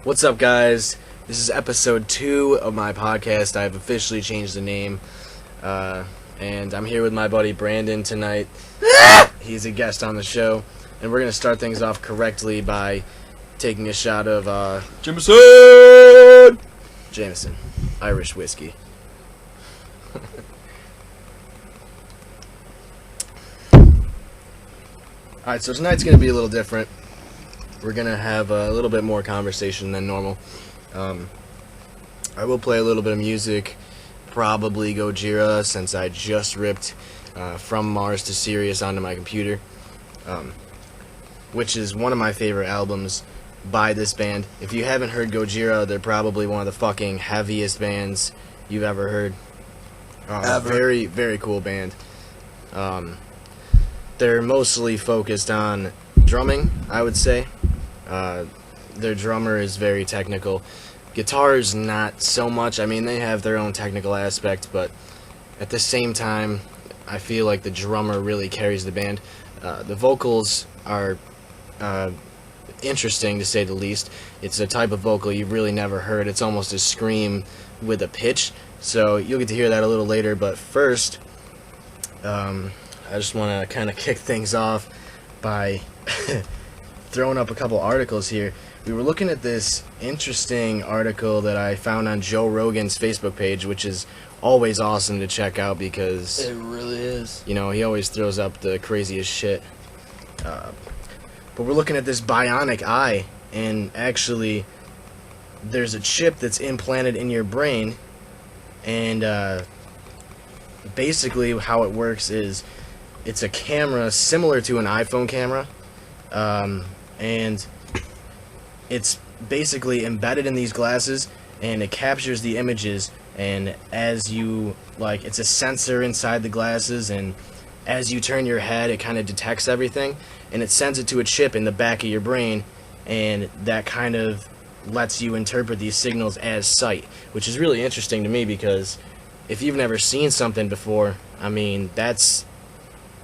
What's up, guys? This is episode 2 of my podcast. I've officially changed the name, and I'm here with my buddy Brandon tonight. He's a guest on the show, and we're going to start things off correctly by taking a shot of Jameson, Irish whiskey. Alright, so tonight's going to be a little different. We're going to have a little bit more conversation than normal. I will play a little bit of music, probably Gojira, since I just ripped From Mars to Sirius onto my computer, which is one of my favorite albums by this band. If you haven't heard Gojira, they're probably one of the fucking heaviest bands you've ever heard. Very, very cool band. They're mostly focused on drumming, I would say. Their drummer is very technical. Guitars, not so much. I mean, they have their own technical aspect, but at the same time, I feel like the drummer really carries the band. The vocals are interesting, to say the least. It's a type of vocal you've really never heard. It's almost a scream with a pitch, so you'll get to hear that a little later. But first, I just want to kind of kick things off by throwing up a couple articles here. We were looking at this interesting article that I found on Joe Rogan's Facebook page, which is always awesome to check out because it really is. You know, he always throws up the craziest shit. But we're looking at this bionic eye, and actually there's a chip that's implanted in your brain, and basically how it works is it's a camera similar to an iPhone camera, and it's basically embedded in these glasses, and it captures the images, and as you, it's a sensor inside the glasses, and as you turn your head, it kind of detects everything, and it sends it to a chip in the back of your brain, and that kind of lets you interpret these signals as sight, which is really interesting to me because if you've never seen something before, I mean, that's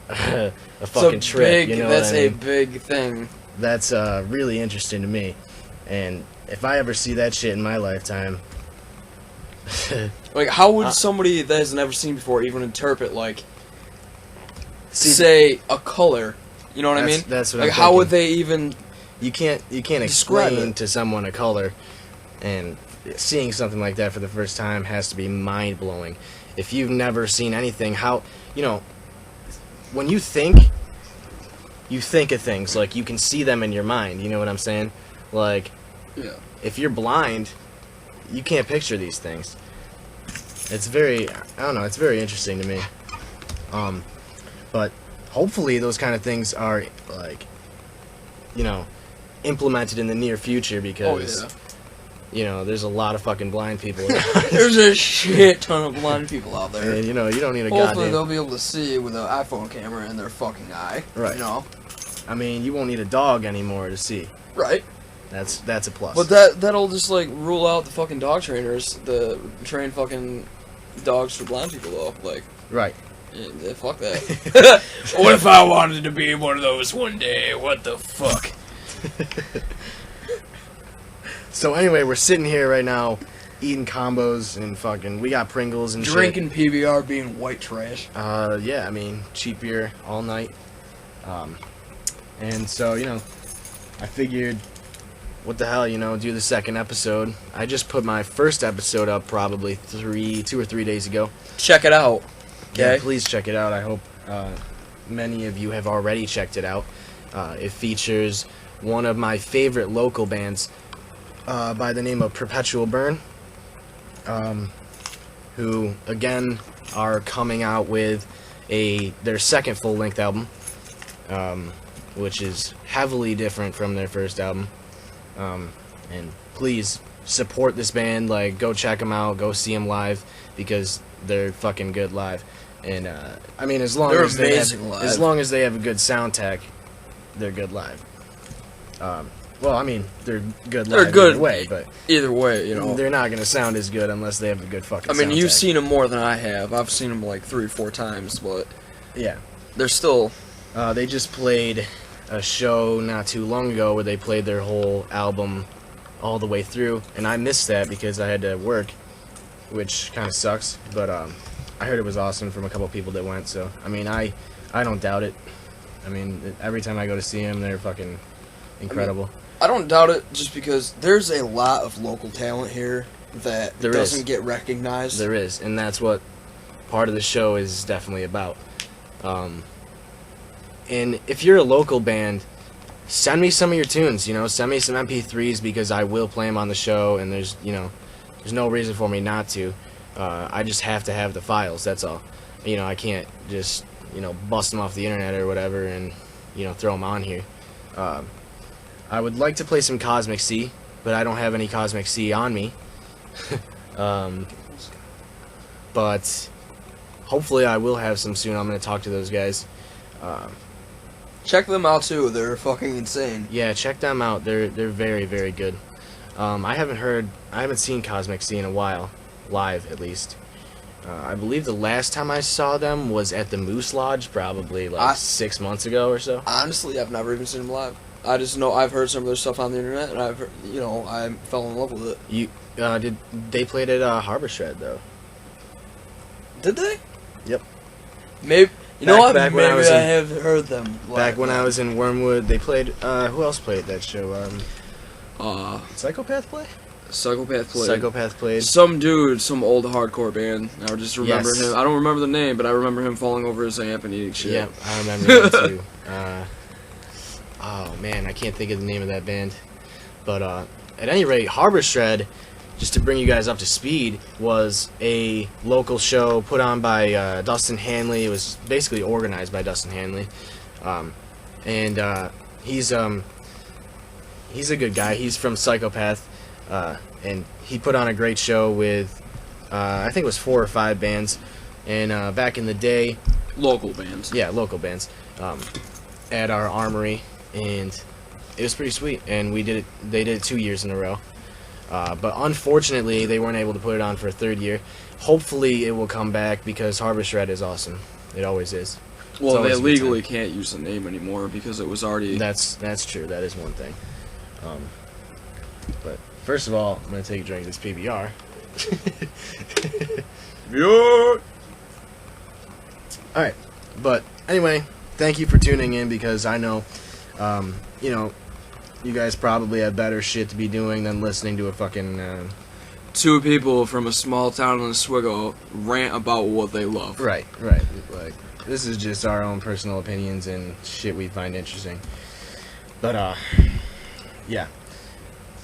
a fucking trick, you know what I mean? That's a big thing. That's really interesting to me, and if I ever see that shit in my lifetime, how would somebody that has never seen before even interpret, say, a color? You know what I mean? That's what I'm how would they even? You can't explain to someone a color, and seeing something like that for the first time has to be mind blowing. If you've never seen anything, when you think of things, you can see them in your mind, you know what I'm saying? Yeah. If you're blind, you can't picture these things. It's very interesting to me. But hopefully those kind of things are, implemented in the near future because, there's a lot of fucking blind people. There's a shit ton of blind people out there. And, you don't need a Hopefully they'll be able to see with an iPhone camera in their fucking eye. Right. You know? I mean, you won't need a dog anymore to see. Right. That's a plus. But that'll just rule out the fucking dog trainers, the train fucking dogs for blind people though. Right. Yeah, fuck that. What if I wanted to be one of those one day? What the fuck? So anyway, we're sitting here right now, eating combos and we got Pringles and drinking shit. PBR, being white trash. Yeah, I mean, cheap beer all night. And so, I figured, what the hell, do the second episode. I just put my first episode up probably 2 or 3 days ago. Check it out. Okay. Yeah, please check it out. I hope many of you have already checked it out. It features one of my favorite local bands by the name of Perpetual Burn, who, again, are coming out with their second full-length album, which is heavily different from their first album. And please support this band. Go check them out. Go see them live because they're fucking good live. And I mean, as long as they have a good sound tech, they're good live. Well, I mean, they're good live either way, but either way, they're not gonna sound as good unless they have a good fucking. I mean, sound you've tech. seen them more than I have. I've seen them 3 or 4 times, but yeah, they're still. They just played a show not too long ago where they played their whole album all the way through, and I missed that because I had to work, which kind of sucks. But I heard it was awesome from a couple people that went. So I mean, I don't doubt it. I mean, every time I go to see them, they're fucking incredible. I don't doubt it, just because there's a lot of local talent here that doesn't get recognized. There is, and that's what part of the show is definitely about. And if you're a local band, send me some of your tunes, you know, send me some MP3s, because I will play them on the show, and there's no reason for me not to. I just have to have the files, that's all. You know, I can't just, bust them off the internet or whatever and, throw them on here. I would like to play some Cosmic Sea, but I don't have any Cosmic Sea on me. But hopefully I will have some soon. I'm going to talk to those guys. Check them out too. They're fucking insane. Yeah, check them out. They're very, very good. I haven't seen Cosmic Sea in a while, live at least. I believe the last time I saw them was at the Moose Lodge, probably 6 months ago or so. Honestly, I've never even seen them live. I just know I've heard some of their stuff on the internet, and I fell in love with it. Did they played at Harbor Shred though? Did they? Yep. Maybe. You know what? Back Maybe when I have heard them. Back when I was in Wormwood, they played. Who else played at that show? Psychopath play? Psychopath played. Psychopath played. Some dude, some old hardcore band. I just remember Yes. him. I don't remember the name, but I remember him falling over his amp and eating shit. Yeah, I remember that too. Oh man, I can't think of the name of that band. But at any rate, Harbor Shred, just to bring you guys up to speed, was a local show put on by Dustin Hanley. It was basically organized by Dustin Hanley, and he's a good guy. He's from Psychopath, and he put on a great show with I think it was 4 or 5 bands, and back in the day, Local bands. yeah, local bands, at our armory, and it was pretty sweet. And they did it 2 years in a row. But unfortunately, they weren't able to put it on for a 3rd year. Hopefully, it will come back, because Harbor Shred is awesome. It always is. Well, they always a good legally time. can't use the name anymore because it was already. That's true. That is one thing. But first of all, I'm gonna take a drink of this PBR. Yeah. All right. But anyway, thank you for tuning in, because I know, you guys probably have better shit to be doing than listening to a fucking. 2 people from a small town in Oswego rant about what they love. Right. Like, this is just our own personal opinions and shit we find interesting. But yeah.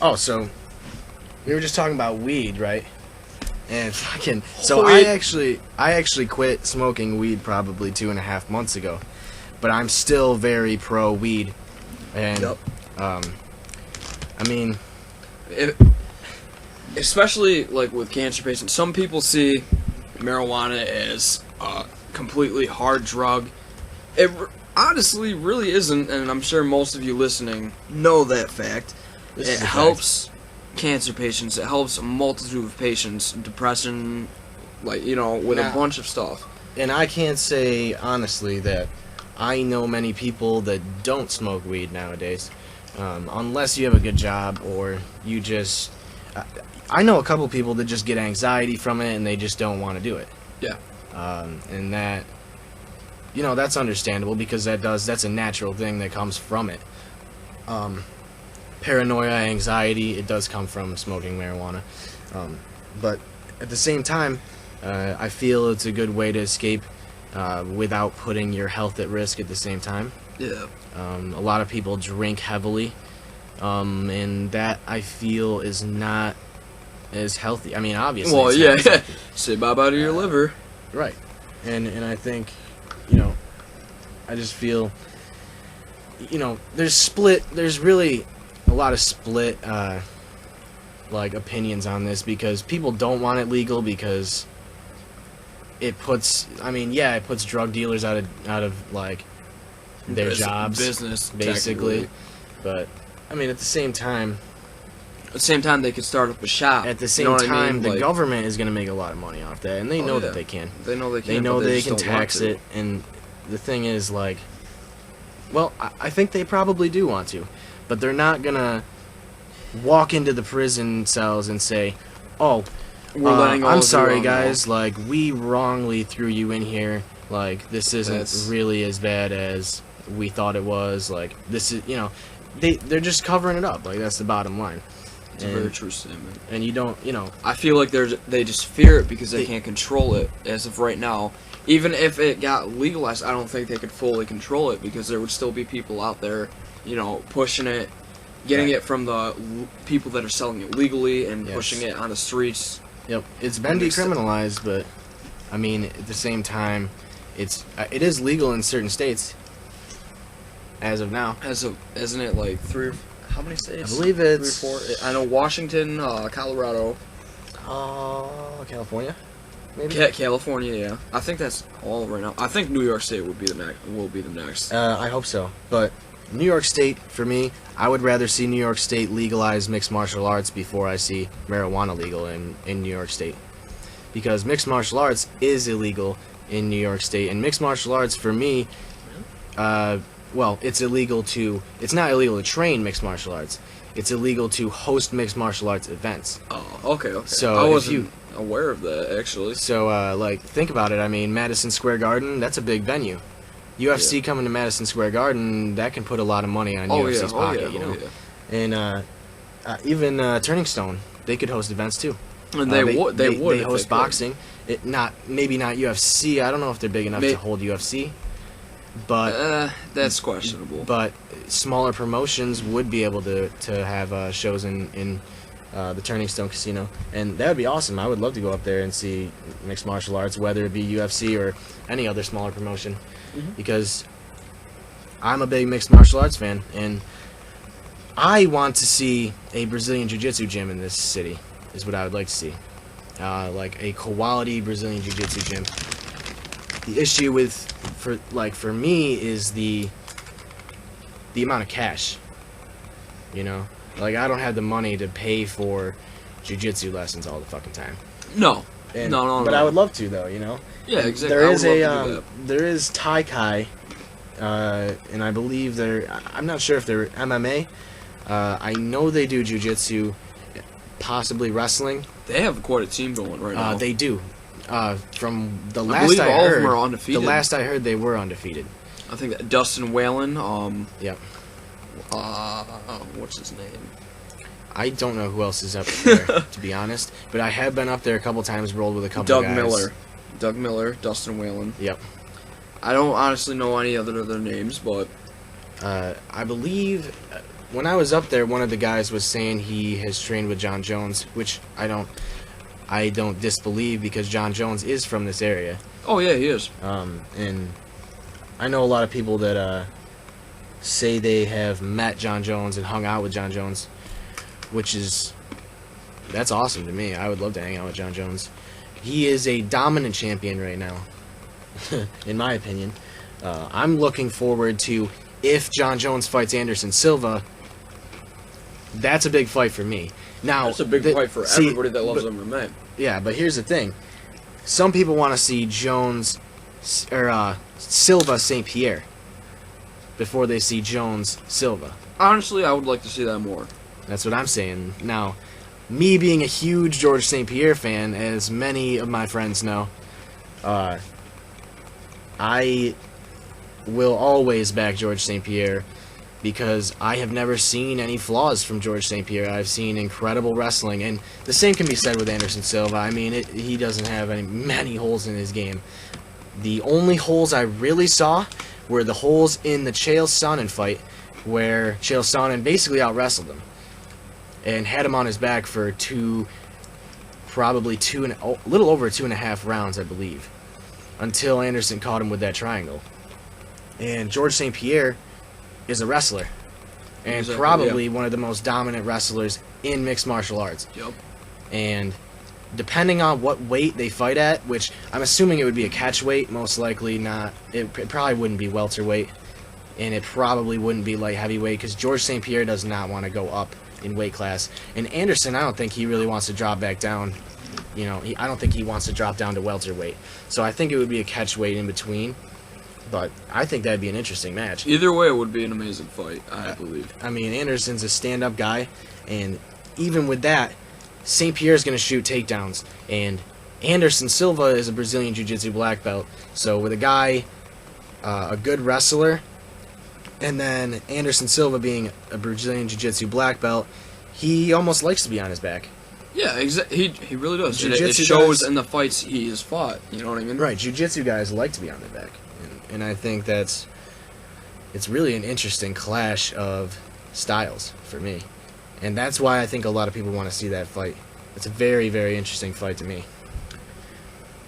Oh, so we were just talking about weed, right? And fucking. So I actually quit smoking weed probably 2.5 months ago, but I'm still very pro weed, and Yep. I mean, especially like with cancer patients, some people see marijuana as a completely hard drug. It honestly really isn't, and I'm sure most of you listening know that fact. This It is a helps cancer patients. It helps a multitude of patients, depression, with a bunch of stuff. and I can't say honestly that I know many people that don't smoke weed nowadays, unless you have a good job or you just. I know a couple people that just get anxiety from it and they just don't want to do it. Yeah. And that, that's understandable, because that's a natural thing that comes from it. Paranoia, anxiety, it does come from smoking marijuana. But at the same time, I feel it's a good way to escape without putting your health at risk at the same time. Yeah. A lot of people drink heavily, and that, I feel, is not as healthy. I mean, obviously. Well, it's yeah. not as healthy. Say bye-bye to your liver. Right. And I think, I just feel, there's really a lot of split, opinions on this, because people don't want it legal because it puts drug dealers out of their jobs. Business, basically. technically. But, I mean, at the same time, At the same time, they could start up a shop. At the You same know what I time, mean? the government is going to make a lot of money off that, and they know that they can. They know they can. They know but they just can don't want tax to. it, and the thing is, I think they probably do want to, but they're not gonna. walk into the prison cells and say, "Oh, We're letting all I'm of you sorry, out guys. Like, we wrongly threw you in here. Like, this isn't really as bad as we thought it was. Like, this is, they're just covering it up. Like, that's the bottom line." It's a very true statement. And you don't, I feel like they just fear it because they can't control it as of right now. Even if it got legalized, I don't think they could fully control it because there would still be people out there, pushing it, getting it from the people that are selling it legally and pushing it on the streets. Yep, it's been decriminalized, but I mean, at the same time, it is legal in certain states as of now. Isn't it like how many states? I believe it's 3 or 4. I know Washington, Colorado, California, maybe. California. Yeah, I think that's all right now. I think New York State would be the next. I hope so, but New York State, for me, I would rather see New York State legalize mixed martial arts before I see marijuana legal in New York State. Because mixed martial arts is illegal in New York State, and mixed martial arts, for me, it's illegal it's not illegal to train mixed martial arts. It's illegal to host mixed martial arts events. Oh, okay. So I wasn't aware of that, actually. So, think about it. I mean, Madison Square Garden, that's a big venue. UFC coming to Madison Square Garden, that can put a lot of money on UFC's pocket, And even Turning Stone, they could host events too. And they would. They host boxing. Maybe not UFC. I don't know if they're big enough to hold UFC. But that's questionable. But smaller promotions would be able to have shows in the Turning Stone Casino, and that would be awesome. I would love to go up there and see mixed martial arts, whether it be UFC or any other smaller promotion. Because I'm a big mixed martial arts fan, and I want to see a Brazilian Jiu-Jitsu gym in this city, is what I would like to see. Like a quality Brazilian Jiu-Jitsu gym. The issue for me is the amount of cash. Like, I don't have the money to pay for Jiu-Jitsu lessons all the fucking time. No. But I would love to, though, Yeah, exactly. There is Thai Kai, and I believe I'm not sure if they're MMA. I know they do Jiu-Jitsu, possibly wrestling. They have quite a team going right now. They do. From the I last believe I all heard, of them are undefeated. The last I heard, they were undefeated. I think that Dustin Whalen. Yep. What's his name? I don't know who else is up there, to be honest. But I have been up there a couple times, rolled with a couple guys. Doug Miller, Dustin Whalen. Yep. I don't honestly know any other of their names, but I believe when I was up there, one of the guys was saying he has trained with John Jones, which I don't disbelieve, because John Jones is from this area. Oh yeah, he is. And I know a lot of people that say they have met John Jones and hung out with John Jones, that's awesome to me. I would love to hang out with John Jones. He is a dominant champion right now, in my opinion. I'm looking forward to, if John Jones fights Anderson Silva, that's a big fight for me. Now, that's a big fight for everybody that loves MMA. Yeah, but here's the thing. Some people want to see Silva St. Pierre before they see Jones Silva. Honestly, I would like to see that more. That's what I'm saying. Now, me being a huge George St. Pierre fan, as many of my friends know, I will always back George St. Pierre, because I have never seen any flaws from George St. Pierre. I've seen incredible wrestling, and the same can be said with Anderson Silva. I mean, he doesn't have many holes in his game. The only holes I really saw were the holes in the Chael Sonnen fight, where Chael Sonnen basically out-wrestled him and had him on his back for a little over 2.5 rounds, I believe, until Anderson caught him with that triangle. And George St. Pierre is a wrestler, and probably one of the most dominant wrestlers in mixed martial arts. Yep. And depending on what weight they fight at, which I'm assuming it would be a catch weight, most likely not. It probably wouldn't be welterweight, and it probably wouldn't be light heavyweight, because George St. Pierre does not want to go up in weight class. And Anderson, I don't think he really wants to drop back down. I don't think he wants to drop down to welterweight. So I think it would be a catch weight in between. But I think that'd be an interesting match. Either way, it would be an amazing fight, I believe. I mean, Anderson's a stand-up guy, and even with that, St. Pierre's going to shoot takedowns, and Anderson Silva is a Brazilian Jiu-Jitsu black belt. So with a guy, a good wrestler, and then Anderson Silva being a Brazilian Jiu-Jitsu black belt, he almost likes to be on his back. Yeah, he really does. It Jiu-Jitsu shows guys, in the fights he has fought. You know what I mean? right, Jiu-Jitsu guys like to be on their back. And I think it's really an interesting clash of styles for me. And that's why I think a lot of people want to see that fight. It's a very, very interesting fight to me.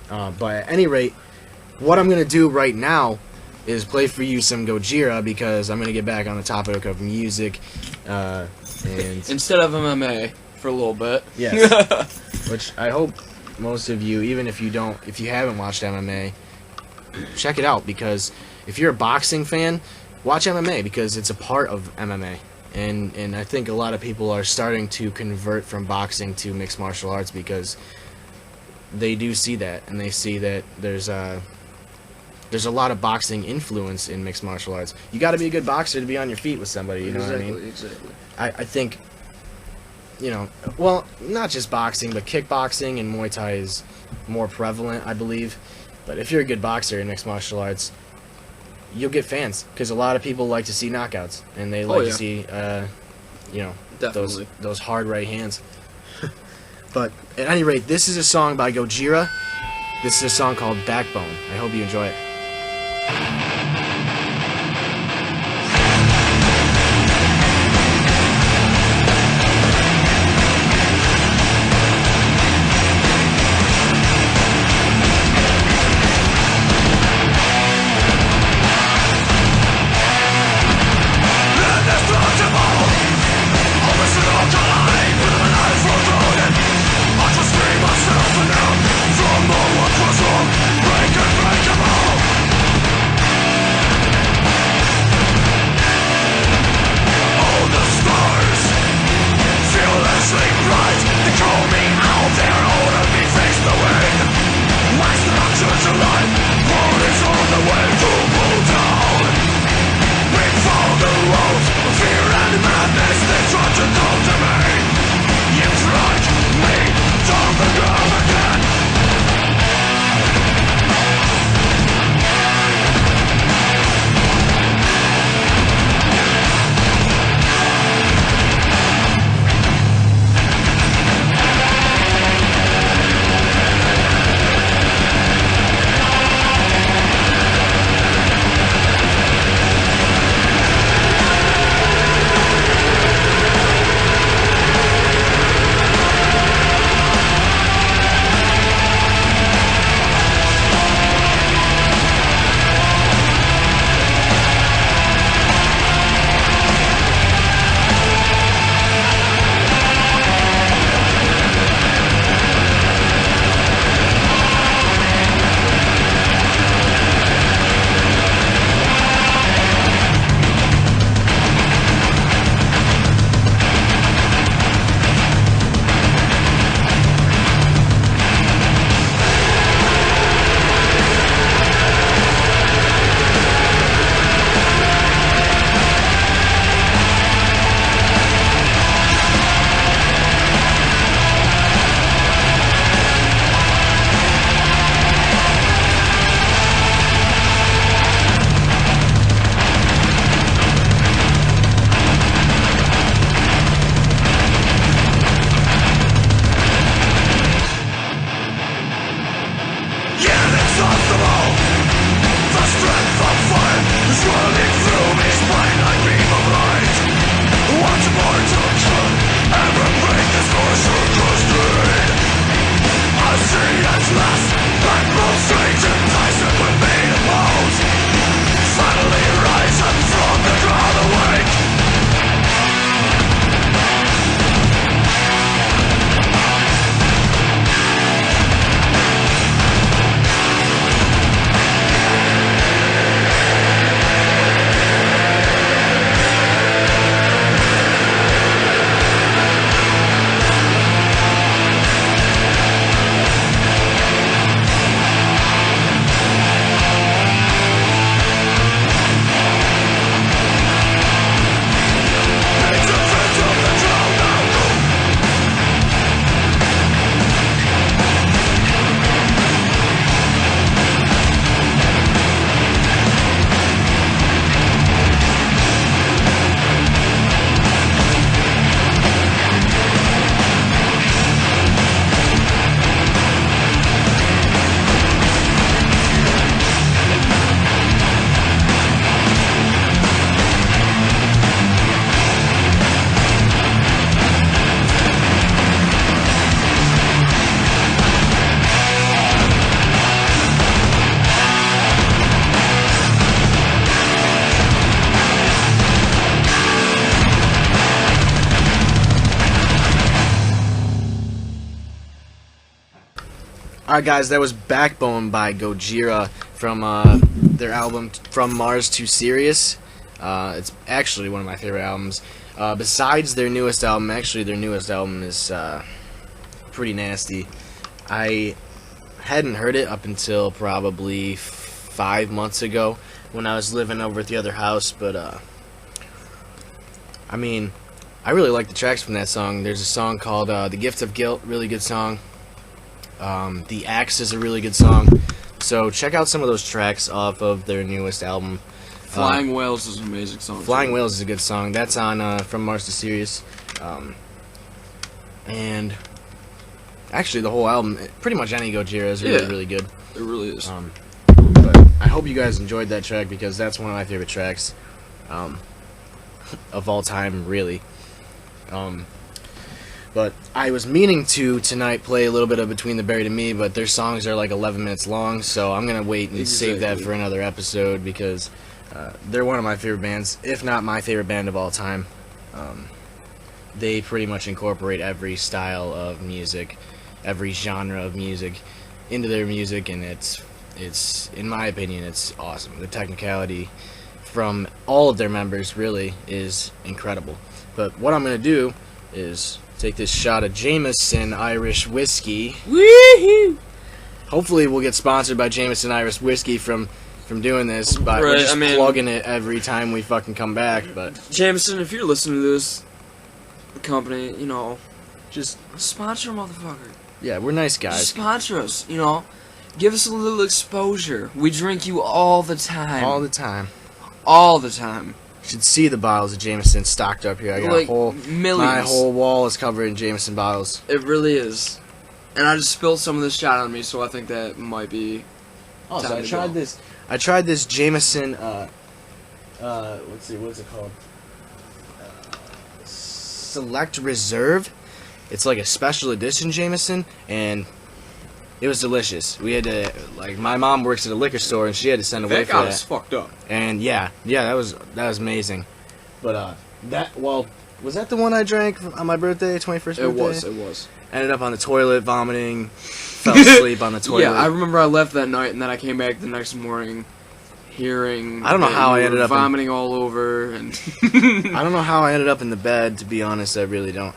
But at any rate, what I'm going to do right now is play for you some Gojira, because I'm going to get back on the topic of music. And Instead of MMA for a little bit. Yes. Which I hope most of you, even if you haven't watched MMA, check it out, because if you're a boxing fan, watch MMA, because it's a part of MMA. And I think a lot of people are starting to convert from boxing to mixed martial arts, because they do see that, and they see that there's a lot of boxing influence in mixed martial arts. You got to be a good boxer to be on your feet with somebody, you know what I mean? Exactly. I think, well, not just boxing, but kickboxing and Muay Thai is more prevalent, I believe. But if you're a good boxer in mixed martial arts, you'll get fans, because a lot of people like to see knockouts, and they like to see, those hard right hands. But at any rate, this is a song by Gojira. This is a song called Backone. I hope you enjoy it. From the one cross break and breakable. Alright, guys, that was Backbone by Gojira from their album From Mars to Sirius. It's actually one of my favorite albums. Besides their newest album, actually their newest album is pretty nasty. I hadn't heard it up until probably 5 months ago when I was living over at the other house, but I mean, I really like the tracks from that song. There's a song called The Gift of Guilt, really good song. The Axe is a really good song. So check out some of those tracks off of their newest album. Flying Whales is an amazing song. Flying Whales is a good song. That's on From Mars to Sirius. And actually the whole album, pretty much any Gojira is really, really good. It really is. But I hope you guys enjoyed that track because that's one of my favorite tracks of all time, really. But I was meaning to tonight play a little bit of Between the Buried and Me, but their songs are like 11 minutes long, so I'm going to wait and save that for another episode because they're one of my favorite bands, if not my favorite band of all time. They pretty much incorporate every style of music, every genre of music into their music, and it's in my opinion, it's awesome. The technicality from all of their members really is incredible. But what I'm going to do is take this shot of Jameson Irish whiskey. Woohoo! Hopefully we'll get sponsored by Jameson Irish whiskey from doing this, but we're just plugging it every time we fucking come back. But Jameson, if you're listening to this company, you know, just sponsor a motherfucker. Yeah, we're nice guys. Just sponsor us, you know. Give us a little exposure. We drink you all the time. All the time. All the time. You should see the bottles of Jameson stocked up here. I got like a whole millions. My whole wall is covered in Jameson bottles. It really is. And I just spilled some of this shot on me, so I think that might be. Oh, so I tried this Jameson. Let's see, what's it called? Select Reserve. It's like a special edition Jameson, and it was delicious. We had to, like, my mom works at a liquor store, and she had to send away for that. That got us fucked up. And yeah, that was amazing. But was that the one I drank on my birthday, 21st birthday? It was. Ended up on the toilet vomiting, fell asleep on the toilet. Yeah, I remember I left that night, and then I came back the next morning, hearing. I don't know how I ended up vomiting all over, and. I don't know how I ended up in the bed. To be honest, I really don't.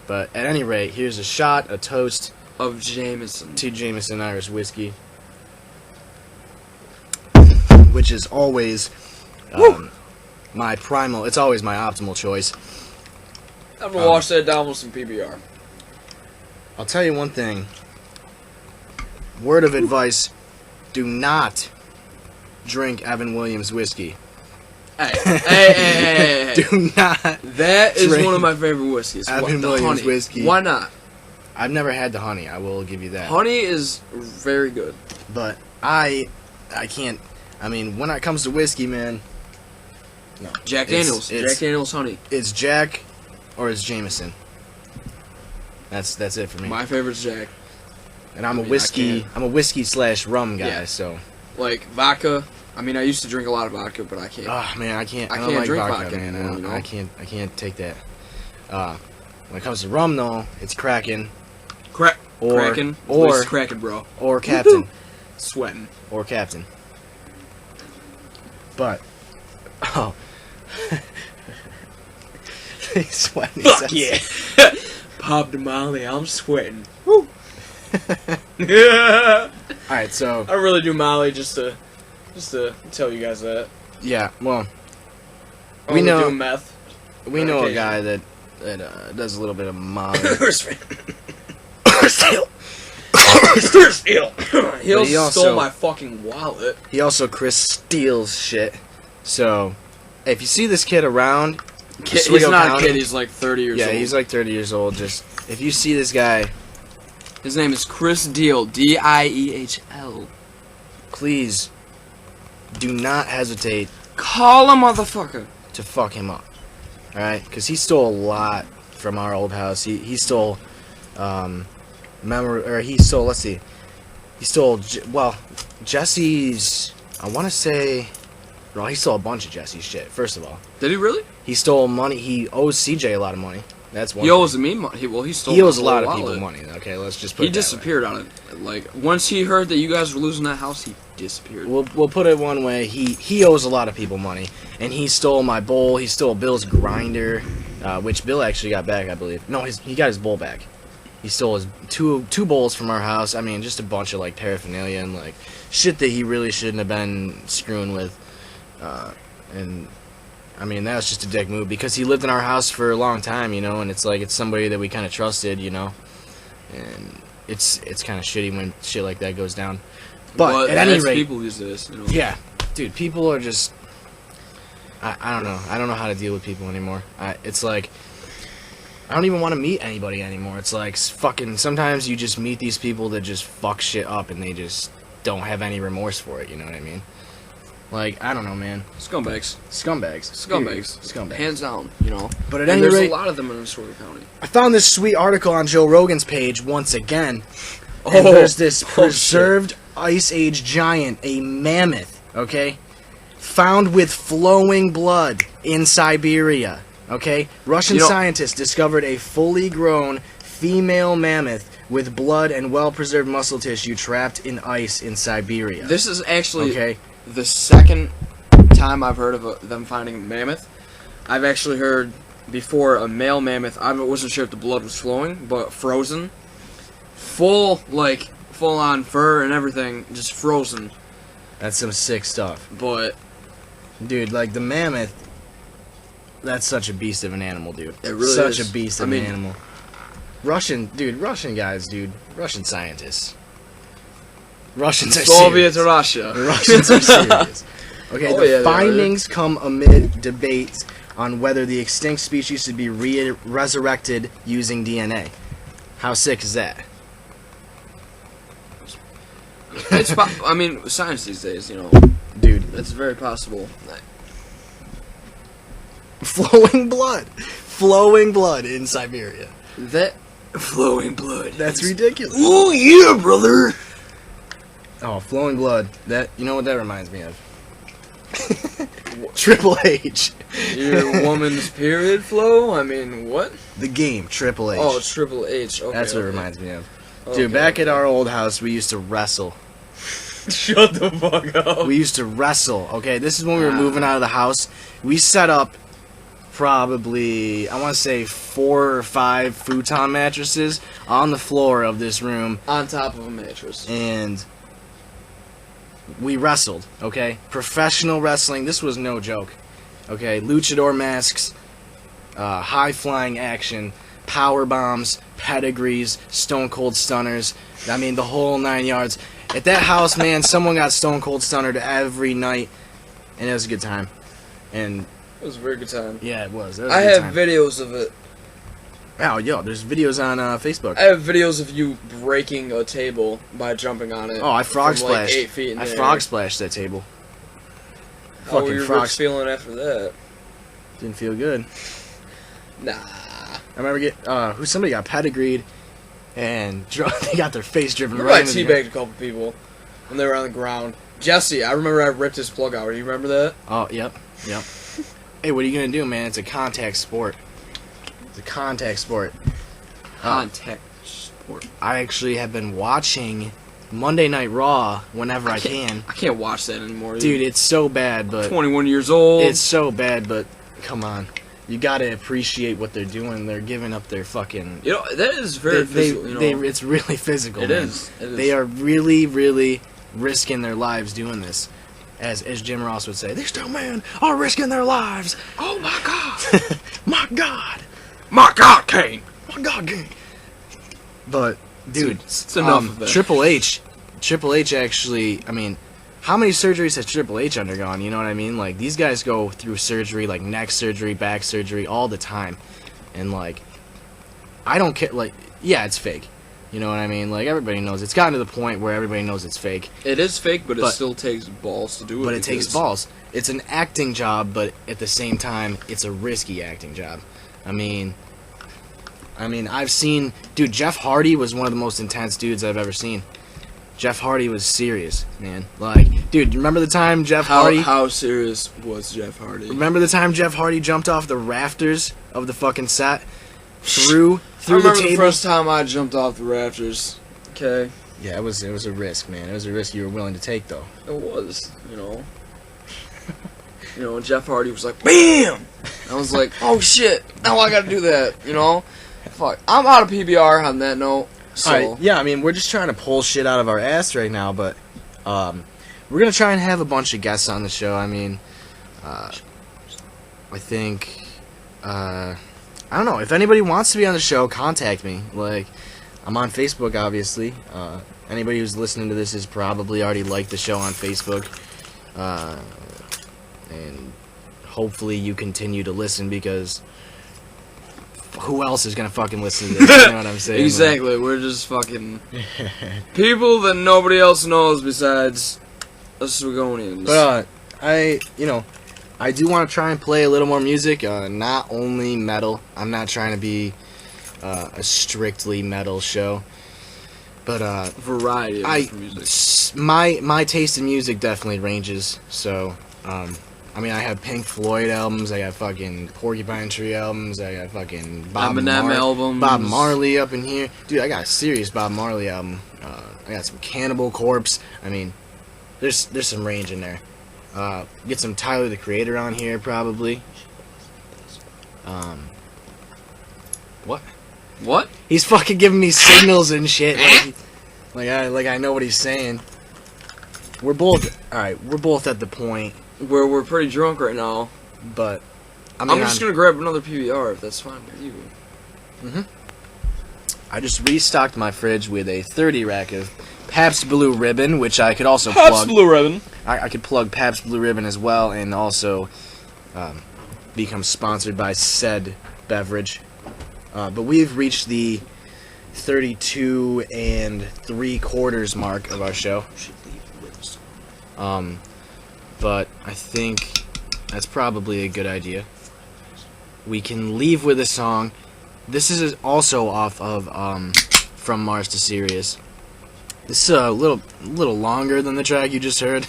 But at any rate, here's a shot, a toast of Jameson. To Jameson Irish whiskey, which is always my primal. It's always my optimal choice. I'm gonna wash that down with some PBR. I'll tell you one thing. Word of advice: do not drink Evan Williams whiskey. Hey. Do not. That is one of my favorite whiskeys. Evan Williams honey. whiskey. Why not? I've never had the honey. I will give you that. Honey is very good. But I can't. I mean, when it comes to whiskey, man. No. Jack Daniels. Jack Daniels honey. It's Jack, or it's Jameson. That's it for me. My favorite's Jack. And I'm a whiskey / rum guy. Yeah. So. Like vodka. I mean, I used to drink a lot of vodka, but I can't. Oh man, I can't. I don't like drink vodka, man. anymore, you know? I can't take that. When it comes to rum, though, it's Kraken. Kraken. Or Kraken, bro. Or Captain. Sweating. Or Captain. But he's sweating. Fuck yeah. Pop the Molly, I'm sweating. Woo. Alright, so I really do Molly just to tell you guys that. Yeah, well, we know meth. We know a guy that does a little bit of Molly. He also stole my fucking wallet. He also Chris steals shit. So, if you see this kid around, he's not a kid. He's like 30 years old. Yeah, he's like 30 years old. Just if you see this guy, his name is Chris Deal. Diehl. Please, do not hesitate. Call a motherfucker to fuck him up. All right, because he stole a lot from our old house. He stole, he stole. Let's see. He stole. Well, Jesse's. I want to say. No, he stole a bunch of Jesse's shit. First of all. Did he really? He stole money. He owes CJ a lot of money. That's one. He owes me money. He stole. He owes a my lot whole of people wallet. money. Okay, let's just put He it that way. disappeared on it. Like once he heard that you guys were losing that house, he disappeared. We'll put it one way. He owes a lot of people money, and he stole my bowl. He stole Bill's grinder, which Bill actually got back, I believe. No, he got his bowl back. He stole his two bowls from our house. I mean, just a bunch of like paraphernalia and like shit that he really shouldn't have been screwing with. And I mean, that was just a dick move because he lived in our house for a long time, you know. And it's like it's somebody that we kind of trusted, you know. And it's kind of shitty when shit like that goes down. But at any rate, people these days, you know. Yeah, dude, people are just. I don't know. I don't know how to deal with people anymore. It's like. I don't even want to meet anybody anymore. It's like fucking. Sometimes you just meet these people that just fuck shit up and they just don't have any remorse for it. You know what I mean? Like, I don't know, man. Scumbags. Scumbags. Hands down, you know. But at any rate, there's a lot of them in Oswego County. I found this sweet article on Joe Rogan's page once again. And there's this preserved Ice Age giant, a mammoth, okay? Found with flowing blood in Siberia, okay? Russian scientists discovered a fully grown female mammoth with blood and well-preserved muscle tissue trapped in ice in Siberia. This is actually okay. The second time I've heard of them finding a mammoth. I've actually heard before a male mammoth. I wasn't sure if the blood was flowing, but frozen. Full on fur and everything, just frozen. That's some sick stuff. But dude, like the mammoth, that's such a beast of an animal, dude. It really such is. a beast of an animal. Russian scientists. Russians are Soviet serious. Russia. The Russians are serious. Okay, the findings come amid debates on whether the extinct species should be resurrected using DNA. How sick is that? I mean, science these days, you know. Dude. It's very possible. Flowing blood. Flowing blood in Siberia. Flowing blood. That's ridiculous. Oh, yeah, brother. Oh, flowing blood. You know what that reminds me of? Triple H. Your woman's period flow? I mean, what? The game, Triple H. Oh, Triple H. Okay, that's what it reminds me of. Dude, back at our old house, we used to wrestle. Shut the fuck up. We used to wrestle. Okay, this is when we were moving out of the house. We set up probably, I want to say 4 or 5 futon mattresses on the floor of this room. On top of a mattress. And we wrestled, okay? Professional wrestling. This was no joke, okay? Luchador masks, high-flying action, power bombs, pedigrees, stone cold stunners. I mean, the whole 9 yards. At that house, man, someone got stone cold stunnered every night, and it was a good time. And it was a very good time. Yeah, it was. I have videos of it. Oh, yo, there's videos on Facebook. I have videos of you breaking a table by jumping on it. Oh, I frog from splashed. Like 8 feet in the air. frog splashed that table. How were your ribs feeling after that? Didn't feel good. Nah. I remember somebody got pedigreed, and they got their face driven right into I teabagged a couple people when they were on the ground. Jesse, I remember I ripped his plug out. Do you remember that? Oh, yep. Hey, what are you gonna do, man? It's a contact sport. It's a contact sport. Contact sport. I actually have been watching Monday Night Raw whenever I can. I can't watch that anymore. Dude, it's so bad, but 21 years old. It's so bad, but come on. You gotta appreciate what they're doing. They're giving up their fucking. You know, that is very physical. It's really physical. It is. They are really, really risking their lives doing this. As Jim Ross would say, these two men are risking their lives. Oh my God! My God! My God, Kane! My God, Kane! But dude, it's enough of that. Triple H actually. I mean, how many surgeries has Triple H undergone? You know what I mean? Like, these guys go through surgery, like neck surgery, back surgery, all the time. And, like, I don't care. Like, yeah, it's fake. You know what I mean? Like, everybody knows. It's gotten to the point where everybody knows it's fake. It is fake, but it still takes balls to do it. But it takes balls. It's an acting job, but at the same time, it's a risky acting job. I mean, I've seen... Dude, Jeff Hardy was one of the most intense dudes I've ever seen. Jeff Hardy was serious, man. Like, dude, remember the time Jeff Hardy... How serious was Jeff Hardy? Remember the time Jeff Hardy jumped off the rafters of the fucking set through I the remember table. the first time I jumped off the rafters. Okay, Yeah, it was a risk, man. It was a risk you were willing to take, though. it was, you know. You know, Jeff Hardy was like, BAM! I was like, oh shit, now I gotta do that, you know? Fuck. I'm out of PBR on that note, so. Alright, yeah, I mean, we're just trying to pull shit out of our ass right now, but we're gonna try and have a bunch of guests on the show. I mean, I think, I don't know, if anybody wants to be on the show, contact me. Like, I'm on Facebook, obviously. Anybody who's listening to this has probably already liked the show on Facebook. And hopefully you continue to listen, because who else is gonna fucking listen to this? You know what I'm saying? Exactly, we're just fucking people that nobody else knows besides us Swagonians. But I do want to try and play a little more music, not only metal. I'm not trying to be a strictly metal show, but variety of different music. My taste in music definitely ranges. So I mean, I have Pink Floyd albums, I got fucking Porcupine Tree albums, I got fucking Eminem albums, Bob Marley up in here. Dude, I got a serious Bob Marley album. I got some Cannibal Corpse. I mean, there's some range in there. Get some Tyler, the Creator, on here, probably. What? What? He's fucking giving me signals and shit. Like I know what he's saying. We're both at the point Where we're pretty drunk right now. but I mean, I'm just gonna grab another PBR if that's fine with you. I just restocked my fridge with a 30 rack of Pabst Blue Ribbon, which I could also plug. Blue Ribbon. I could plug Pabst Blue Ribbon as well, and also become sponsored by said beverage. But we've reached the 32 3/4 mark of our show. But I think that's probably a good idea. We can leave with a song. This is also off of From Mars to Sirius. This is a little longer than the track you just heard.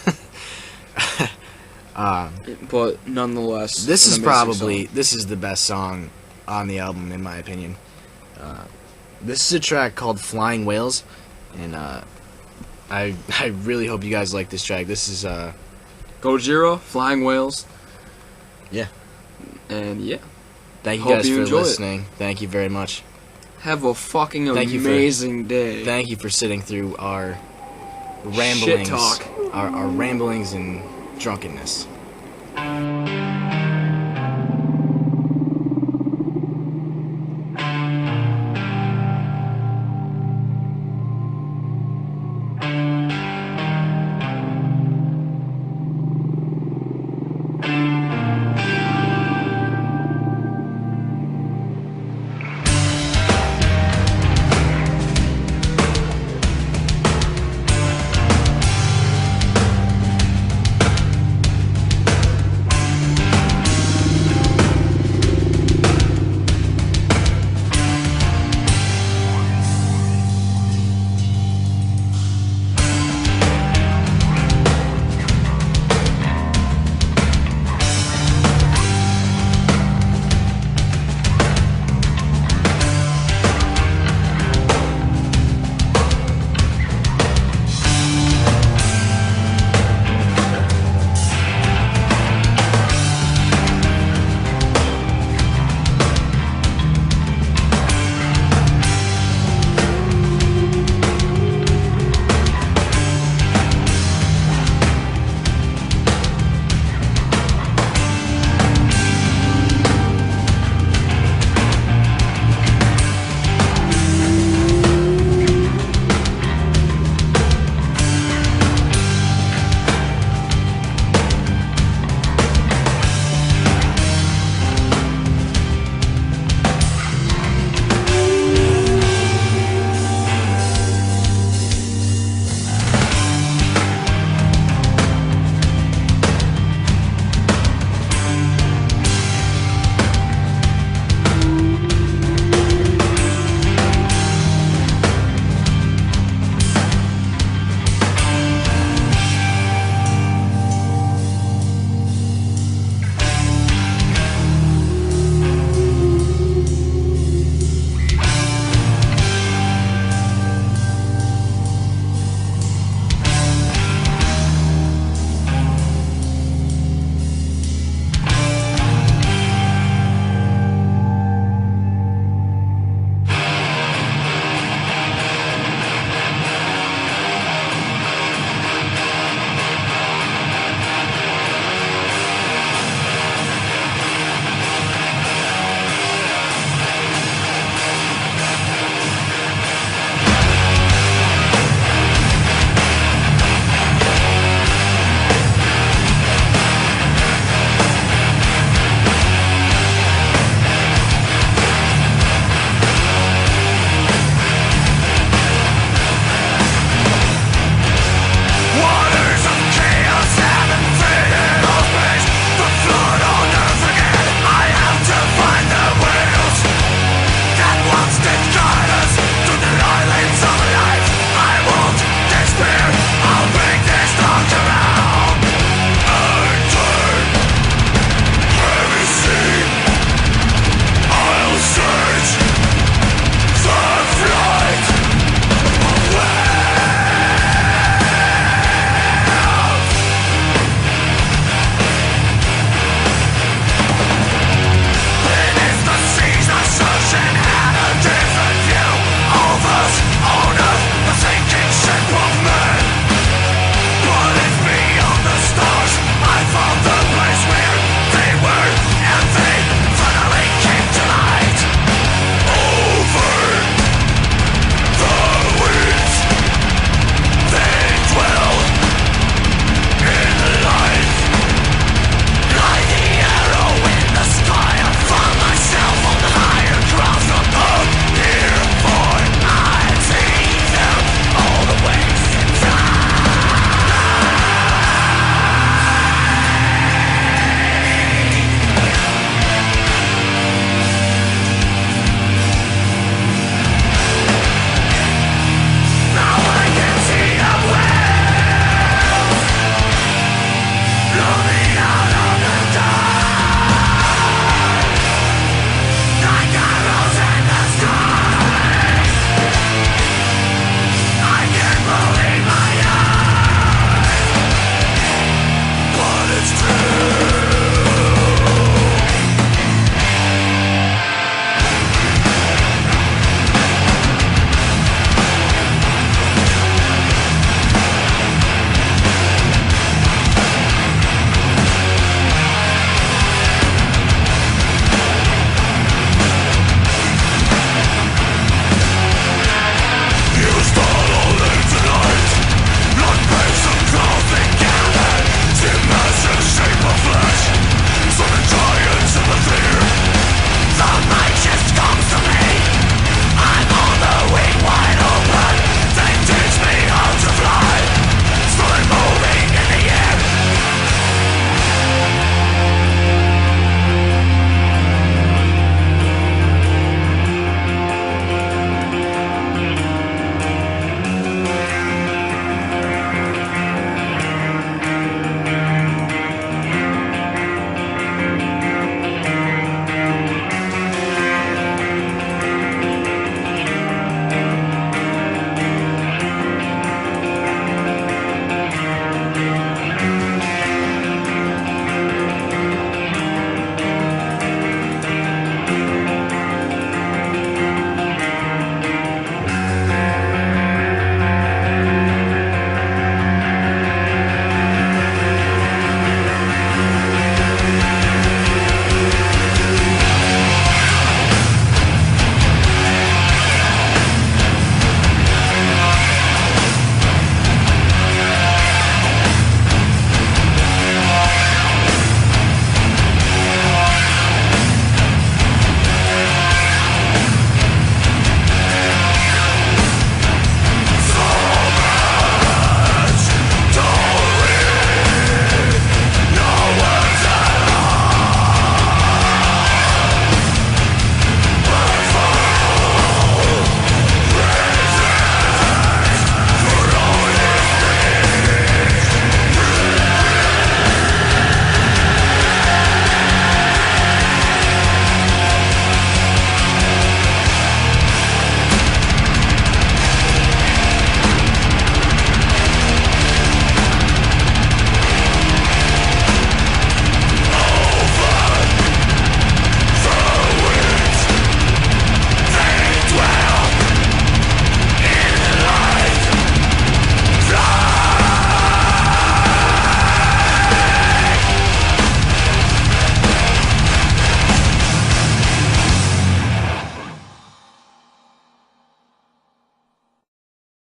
But nonetheless, this is an amazing probably song. this is the best song on the album, in my opinion. This is a track called Flying Whales, and I really hope you guys like this track. This is Gojira, Flying Whales. Yeah. And yeah. Thank you Hope guys you for enjoy it. listening. Thank you very much. Have a fucking Thank you for- amazing day. Thank you for sitting through our ramblings, Shit talk. our ramblings and drunkenness.